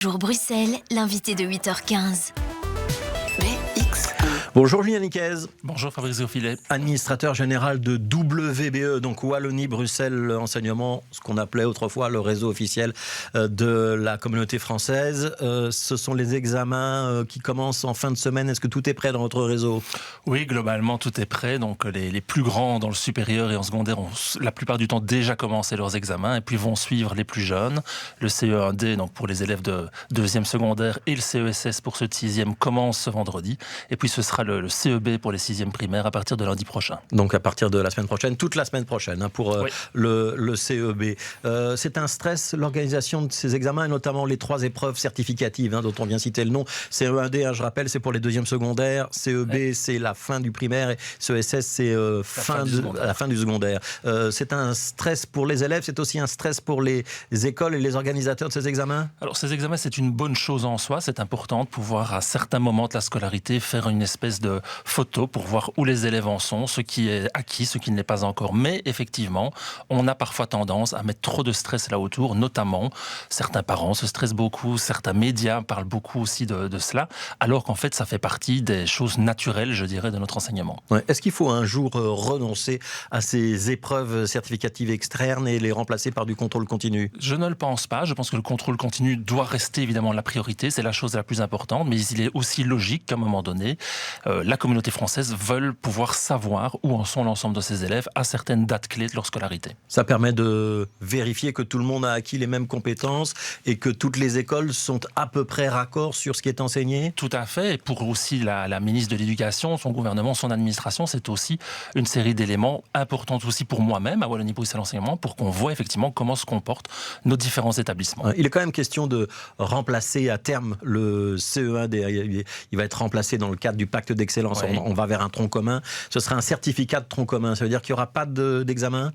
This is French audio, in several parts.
Bonjour Bruxelles, l'invité de 8h15. Bonjour Julien Niquez. Bonjour Fabrizio Filet. Administrateur général de WBE, donc Wallonie-Bruxelles Enseignement, ce qu'on appelait autrefois le réseau officiel de la communauté française. Ce sont les examens qui commencent en fin de semaine. Est-ce que tout est prêt dans votre réseau ? Oui, globalement tout est prêt. Donc les plus grands dans le supérieur et en secondaire ont la plupart du temps déjà commencé leurs examens et puis vont suivre les plus jeunes. Le CE1D, donc pour les élèves de deuxième secondaire, et le CESS pour ceux de sixième commence ce vendredi. Et puis ce sera le CEB pour les sixièmes primaires à partir de lundi prochain. Donc à partir de la semaine prochaine, toute la semaine prochaine pour oui. le CEB. C'est un stress l'organisation de ces examens et notamment les 3 épreuves certificatives dont on vient citer le nom. CE1D, je rappelle, c'est pour les deuxièmes secondaires. CEB, c'est la fin du primaire et CESS, c'est la fin du secondaire. C'est un stress pour les élèves, c'est aussi un stress pour les écoles et les organisateurs de ces examens ? Alors ces examens, c'est une bonne chose en soi. C'est important de pouvoir à certains moments de la scolarité faire une espèce de photo pour voir où les élèves en sont, ce qui est acquis, ce qui ne l'est pas encore. Mais effectivement, on a parfois tendance à mettre trop de stress là autour, notamment certains parents se stressent beaucoup, certains médias parlent beaucoup aussi de cela, alors qu'en fait ça fait partie des choses naturelles, je dirais, de notre enseignement. Ouais. Est-ce qu'il faut un jour renoncer à ces épreuves certificatives externes et les remplacer par du contrôle continu ? Je ne le pense pas. Je pense que le contrôle continu doit rester évidemment la priorité. C'est la chose la plus importante. Mais il est aussi logique qu'à un moment donné, la communauté française veut pouvoir savoir où en sont l'ensemble de ses élèves à certaines dates clés de leur scolarité. Ça permet de vérifier que tout le monde a acquis les mêmes compétences et que toutes les écoles sont à peu près raccord sur ce qui est enseigné ? Tout à fait. Et pour aussi la ministre de l'Éducation, son gouvernement, son administration, c'est aussi une série d'éléments importants aussi pour moi-même à Wallonie-Bruxelles Enseignement pour qu'on voit effectivement comment se comportent nos différents établissements. Il est quand même question de remplacer à terme le CE1D. Il va être remplacé dans le cadre du pacte d'excellence. Oui. On va vers un tronc commun. Ce sera un certificat de tronc commun. Ça veut dire qu'il n'y aura pas d'examen ?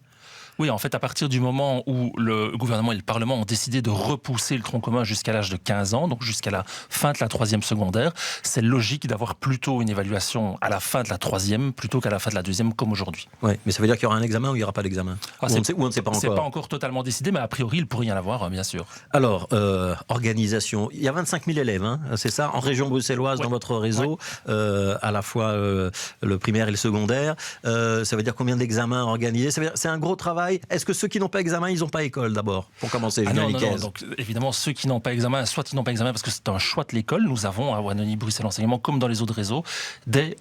Oui, en fait, à partir du moment où le gouvernement et le Parlement ont décidé de repousser le tronc commun jusqu'à l'âge de 15 ans, donc jusqu'à la fin de la 3e secondaire, c'est logique d'avoir plutôt une évaluation à la fin de la 3e plutôt qu'à la fin de la 2e comme aujourd'hui. Oui, mais ça veut dire qu'il y aura un examen ou il n'y aura pas d'examen ? On ne sait pas encore. C'est pas encore totalement décidé, mais a priori, il pourrait y en avoir, bien sûr. Alors, organisation. Il y a 25 000 élèves, c'est ça, en région bruxelloise, dans votre réseau, à la fois le primaire et le secondaire. Ça veut dire combien d'examens organisés ? C'est un gros travail. Est-ce que ceux qui n'ont pas examen, ils n'ont pas école d'abord, pour commencer, Julien Niquez ? Non. Donc évidemment, ceux qui n'ont pas examen, soit ils n'ont pas examen parce que c'est un choix de l'école. Nous avons à Wallonie-Bruxelles Enseignement, comme dans les autres réseaux, des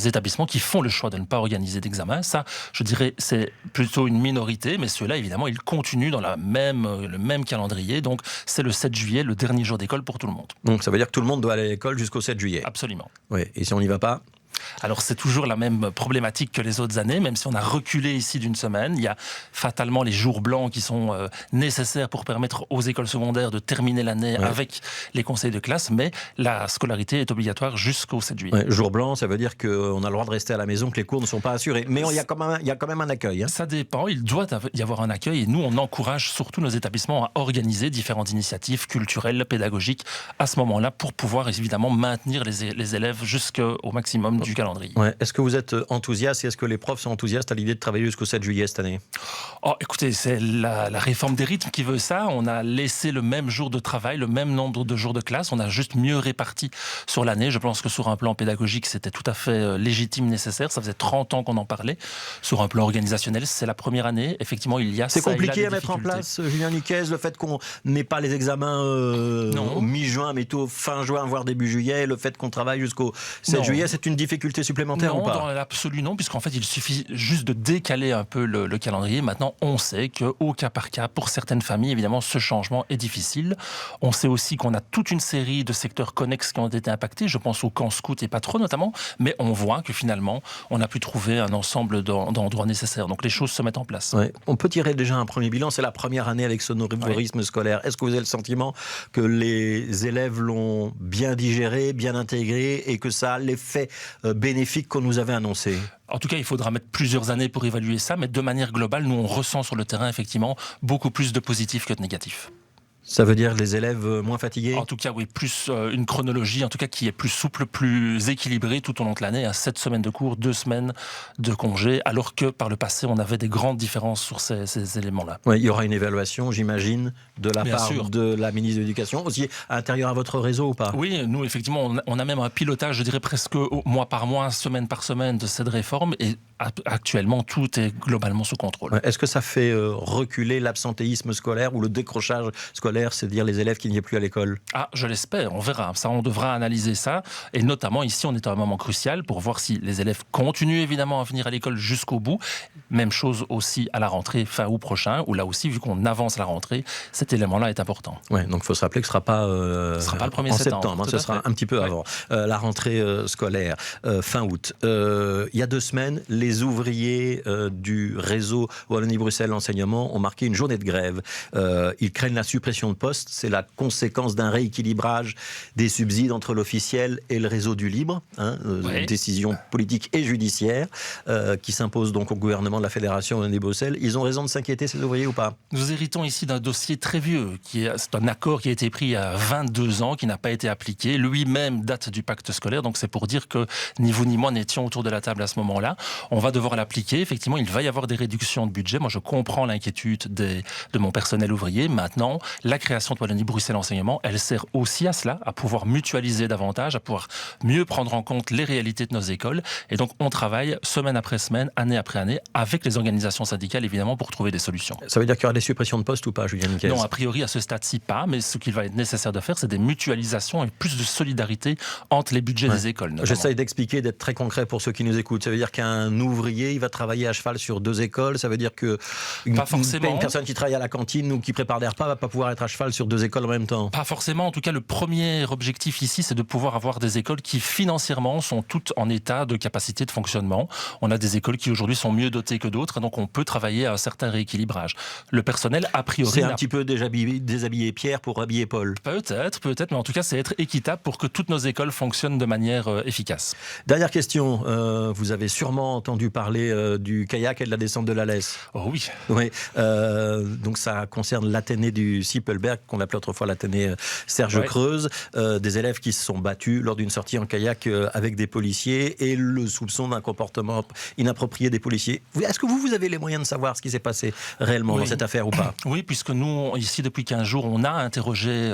établissements qui font le choix de ne pas organiser d'examen. Ça, je dirais, c'est plutôt une minorité, mais ceux-là, évidemment, ils continuent dans le même calendrier. Donc c'est le 7 juillet, le dernier jour d'école pour tout le monde. Donc ça veut dire que tout le monde doit aller à l'école jusqu'au 7 juillet ? Absolument. Oui, et si on n'y va pas ? Alors c'est toujours la même problématique que les autres années, même si on a reculé ici d'une semaine. Il y a fatalement les jours blancs qui sont nécessaires pour permettre aux écoles secondaires de terminer l'année avec les conseils de classe, mais la scolarité est obligatoire jusqu'au 7 juillet. Jour blanc, ça veut dire qu'on a le droit de rester à la maison, que les cours ne sont pas assurés. Mais il y a quand même un accueil. Ça dépend, il doit y avoir un accueil et nous on encourage surtout nos établissements à organiser différentes initiatives culturelles, pédagogiques à ce moment-là pour pouvoir évidemment maintenir les élèves jusqu'au maximum du calendrier. Est-ce que vous êtes enthousiaste et est-ce que les profs sont enthousiastes à l'idée de travailler jusqu'au 7 juillet cette année ? Écoutez, c'est la réforme des rythmes qui veut ça. On a laissé le même jour de travail, le même nombre de jours de classe. On a juste mieux réparti sur l'année. Je pense que sur un plan pédagogique, c'était tout à fait légitime, nécessaire. Ça faisait 30 ans qu'on en parlait. Sur un plan organisationnel, c'est la première année. Effectivement, il y a C'est compliqué à mettre en place, Julien Niquez, le fait qu'on n'ait pas les examens mi-juin, mais tout fin juin, voire début juillet, le fait qu'on travaille jusqu'au 7 juillet, c'est une difficulté supplémentaire ou pas ? Non, dans l'absolu non, puisqu'en fait il suffit juste de décaler un peu le calendrier. Maintenant on sait qu'au cas par cas, pour certaines familles évidemment ce changement est difficile. On sait aussi qu'on a toute une série de secteurs connexes qui ont été impactés, je pense aux camps scouts et patro notamment, mais on voit que finalement on a pu trouver un ensemble d'endroits nécessaires, donc les choses se mettent en place. On peut tirer déjà un premier bilan, c'est la première année avec ce rythme scolaire. Est-ce que vous avez le sentiment que les élèves l'ont bien digéré, bien intégré et que ça a l'effet bénéfique qu'on nous avait annoncé ? En tout cas, il faudra mettre plusieurs années pour évaluer ça, mais de manière globale, nous on ressent sur le terrain effectivement beaucoup plus de positifs que de négatifs. Ça veut dire les élèves moins fatigués? En tout cas, oui, plus une chronologie, en tout cas qui est plus souple, plus équilibrée tout au long de l'année. 7 semaines de cours, 2 semaines de congé, alors que par le passé, on avait des grandes différences sur ces éléments-là. Ouais, il y aura une évaluation, j'imagine, de la Bien part sûr. de la ministre de l'Éducation, aussi intérieur à votre réseau ou pas? Oui, nous, effectivement, on a même un pilotage, je dirais presque mois par mois, semaine par semaine de cette réforme. Et actuellement, tout est globalement sous contrôle. Ouais, est-ce que ça fait reculer l'absentéisme scolaire ou le décrochage scolaire, c'est-à-dire les élèves qui n'y est plus à l'école? Ah, je l'espère, on verra. Ça, on devra analyser ça. Et notamment, ici, on est à un moment crucial pour voir si les élèves continuent évidemment à venir à l'école jusqu'au bout. Même chose aussi à la rentrée fin août prochain, où là aussi, vu qu'on avance la rentrée, cet élément-là est important. Ouais, donc il faut se rappeler que ce ne sera pas, sera pas le 1er en septembre, hein, ce sera un petit peu avant la rentrée scolaire, fin août. Il y a 2 semaines, les ouvriers du réseau Wallonie-Bruxelles Enseignement ont marqué une journée de grève. Ils craignent la suppression de postes. C'est la conséquence d'un rééquilibrage des subsides entre l'officiel et le réseau du libre. Une décision politique et judiciaire qui s'impose donc au gouvernement de la Fédération Wallonie-Bruxelles. Ils ont raison de s'inquiéter, ces ouvriers, ou pas? Nous héritons ici d'un dossier très vieux. C'est un accord qui a été pris il y a 22 ans, qui n'a pas été appliqué. Lui-même date du pacte scolaire. Donc c'est pour dire que ni vous ni moi n'étions autour de la table à ce moment-là. On va devoir l'appliquer. Effectivement, il va y avoir des réductions de budget. Moi, je comprends l'inquiétude de mon personnel ouvrier. Maintenant, la création de Wallonie-Bruxelles Enseignement, elle sert aussi à cela, à pouvoir mutualiser davantage, à pouvoir mieux prendre en compte les réalités de nos écoles. Et donc, on travaille semaine après semaine, année après année, avec les organisations syndicales, évidemment, pour trouver des solutions. Ça veut dire qu'il y aura des suppressions de postes ou pas, Julien Niquez? Non, a priori, à ce stade-ci, pas. Mais ce qu'il va être nécessaire de faire, c'est des mutualisations et plus de solidarité entre les budgets des écoles. J'essaye d'expliquer, d'être très concret pour ceux qui nous écoutent. Ça veut dire qu'un ouvrier, il va travailler à cheval sur 2 écoles. Ça veut dire que une personne qui travaille à la cantine ou qui prépare des repas va pas pouvoir être à cheval sur 2 écoles en même temps. Pas forcément. En tout cas, le premier objectif ici, c'est de pouvoir avoir des écoles qui financièrement sont toutes en état de capacité de fonctionnement. On a des écoles qui aujourd'hui sont mieux dotées que d'autres, donc on peut travailler à un certain rééquilibrage. Le personnel, a priori... C'est un petit peu déshabiller Pierre pour habiller Paul. Peut-être, mais en tout cas, c'est être équitable pour que toutes nos écoles fonctionnent de manière efficace. Dernière question. Vous avez sûrement entendu parler du kayak et de la descente de la Lesse. Oh oui. Oui. Donc ça concerne l'Athénée du Sippelberg, qu'on appelait autrefois l'Athénée Serge Creuse. Des élèves qui se sont battus lors d'une sortie en kayak avec des policiers et le soupçon d'un comportement inapproprié des policiers. Est-ce que vous avez les moyens de savoir ce qui s'est passé réellement dans cette affaire ou pas? Oui, puisque nous, ici, depuis 15 jours, on a interrogé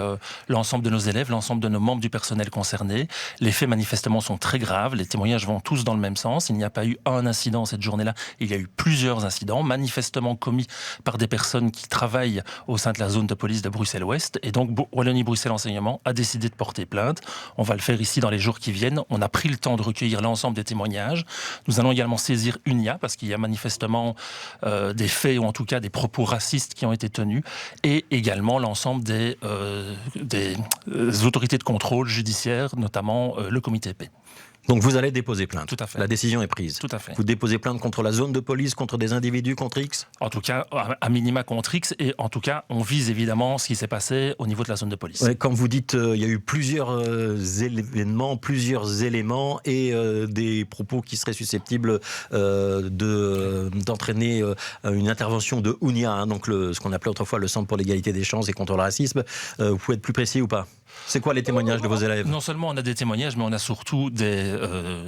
l'ensemble de nos élèves, l'ensemble de nos membres du personnel concerné. Les faits, manifestement, sont très graves. Les témoignages vont tous dans le même sens. Il n'y a pas eu un incident cette journée-là. Il y a eu plusieurs incidents, manifestement commis par des personnes qui travaillent au sein de la zone de police de Bruxelles-Ouest. Et donc, Wallonie-Bruxelles Enseignement a décidé de porter plainte. On va le faire ici dans les jours qui viennent. On a pris le temps de recueillir l'ensemble des témoignages. Nous allons également saisir UNIA, parce qu'il y a manifestement des faits, ou en tout cas des propos racistes qui ont été tenus, et également l'ensemble des autorités de contrôle judiciaire, notamment le comité épée. Donc vous allez déposer plainte. Tout à fait. La décision est prise. Tout à fait. Vous déposez plainte contre la zone de police, contre des individus, contre X? En tout cas, à minima contre X, et en tout cas, on vise évidemment ce qui s'est passé au niveau de la zone de police. Ouais, quand vous dites il y a eu plusieurs événements, plusieurs éléments et des propos qui seraient susceptibles d'entraîner une intervention de UNIA, donc ce qu'on appelait autrefois le Centre pour l'égalité des chances et contre le racisme, vous pouvez être plus précis ou pas? C'est quoi les témoignages de vos élèves? Non seulement on a des témoignages, mais on a surtout des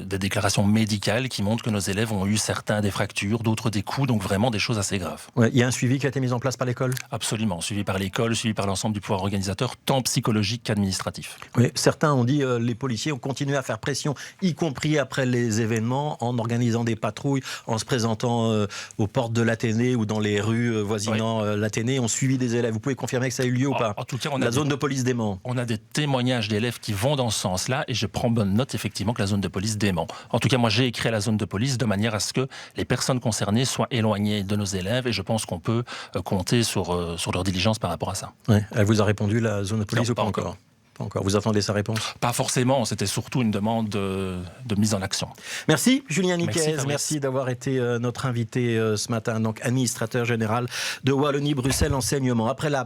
déclarations médicales qui montrent que nos élèves ont eu certains des fractures, d'autres des coups, donc vraiment des choses assez graves. Ouais, il y a un suivi qui a été mis en place par l'école? Absolument, suivi par l'école, suivi par l'ensemble du pouvoir organisateur, tant psychologique qu'administratif. Oui, certains ont dit les policiers ont continué à faire pression, y compris après les événements, en organisant des patrouilles, en se présentant aux portes de l'Athénée ou dans les rues voisinant l'Athénée, ont suivi des élèves. Vous pouvez confirmer que ça a eu lieu ou pas? En tout cas, la zone de police dément. On a des témoignages d'élèves qui vont dans ce sens-là, et je prends bonne note effectivement que la zone de police dément. En tout cas, moi j'ai écrit à la zone de police de manière à ce que les personnes concernées soient éloignées de nos élèves, et je pense qu'on peut compter sur leur diligence par rapport à ça. Ouais. Elle vous a répondu, la zone de police, non, ou pas encore? Pas encore. Vous attendez sa réponse? Pas forcément, c'était surtout une demande de mise en action. Merci Julien Niquez, merci d'avoir été notre invité ce matin, donc administrateur général de Wallonie-Bruxelles Enseignement. Après la